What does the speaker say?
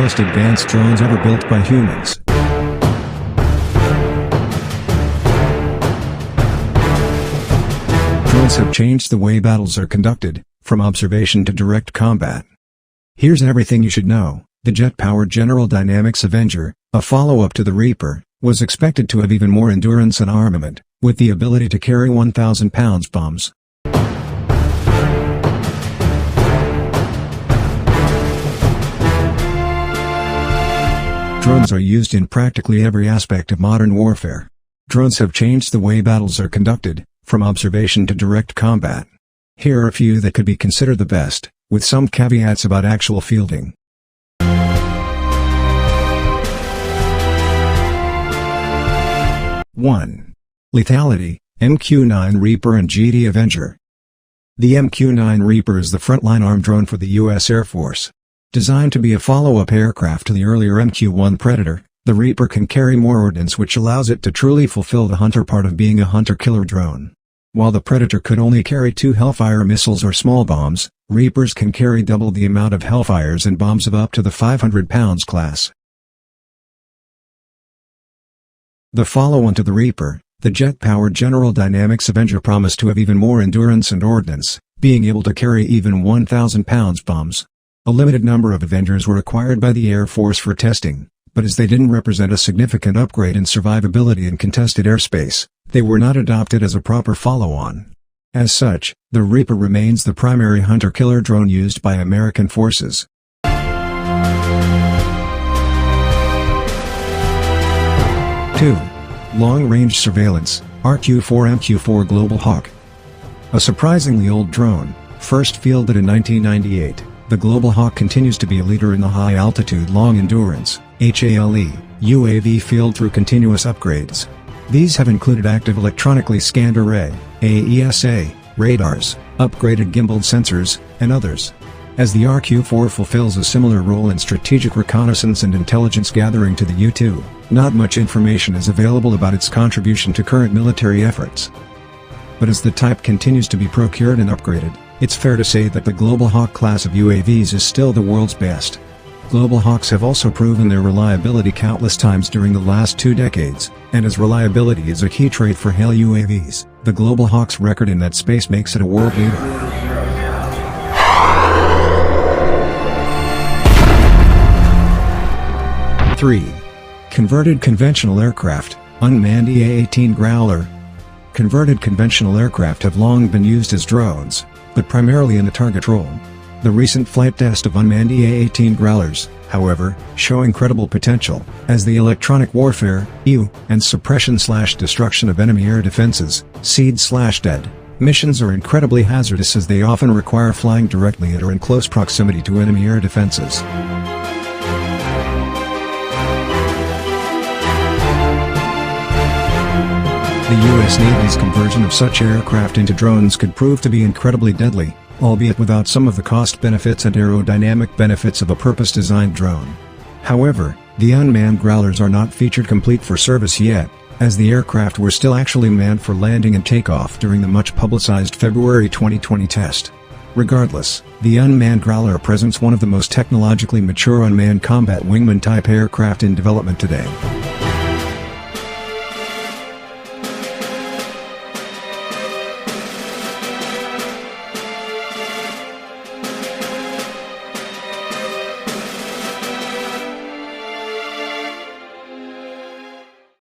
most advanced drones ever built by humans. Drones have changed the way battles are conducted, from observation to direct combat. Here's everything you should know. The jet-powered General Dynamics Avenger, a follow-up to the Reaper, was expected to have even more endurance and armament, with the ability to carry 1,000-pound bombs. Drones are used in practically every aspect of modern warfare. Drones have changed the way battles are conducted, from observation to direct combat. Here are a few that could be considered the best, with some caveats about actual fielding. 1. Lethality, MQ-9 Reaper and GD Avenger. The MQ-9 Reaper is the frontline armed drone for the U.S. Air Force. Designed to be a follow-up aircraft to the earlier MQ-1 Predator, the Reaper can carry more ordnance, which allows it to truly fulfill the hunter part of being a hunter-killer drone. While the Predator could only carry 2 Hellfire missiles or small bombs, Reapers can carry double the amount of Hellfires and bombs of up to the 500-pound class. The follow-on to the Reaper, the jet-powered General Dynamics Avenger, promised to have even more endurance and ordnance, being able to carry even 1,000-pound bombs. A limited number of Avengers were acquired by the Air Force for testing, but as they didn't represent a significant upgrade in survivability in contested airspace, they were not adopted as a proper follow-on. As such, the Reaper remains the primary hunter-killer drone used by American forces. 2. Long-range surveillance, RQ-4MQ-4 Global Hawk. A surprisingly old drone, first fielded in 1998, the Global Hawk continues to be a leader in the high-altitude long-endurance (HALE) UAV field through continuous upgrades. These have included active electronically scanned array (AESA) radars, upgraded gimbaled sensors, and others. As the RQ-4 fulfills a similar role in strategic reconnaissance and intelligence gathering to the U-2, not much information is available about its contribution to current military efforts. But as the type continues to be procured and upgraded, it's fair to say that the Global Hawk class of UAVs is still the world's best. Global Hawks have also proven their reliability countless times during the last 2 decades, and as reliability is a key trait for HALE UAVs, the Global Hawk's record in that space makes it a world leader. 3. Converted conventional aircraft, unmanned EA-18 Growler. Converted conventional aircraft have long been used as drones, but primarily in the target role. The recent flight test of unmanned EA-18 Growlers, however, show incredible potential, as the electronic warfare, EU, and suppression/destruction of enemy air defenses, SEAD/DEAD, missions are incredibly hazardous, as they often require flying directly at or in close proximity to enemy air defenses. The U.S. Navy's conversion of such aircraft into drones could prove to be incredibly deadly, albeit without some of the cost benefits and aerodynamic benefits of a purpose-designed drone. However, the unmanned Growlers are not featured complete for service yet, as the aircraft were still actually manned for landing and takeoff during the much-publicized February 2020 test. Regardless, the unmanned Growler presents one of the most technologically mature unmanned combat wingman-type aircraft in development today.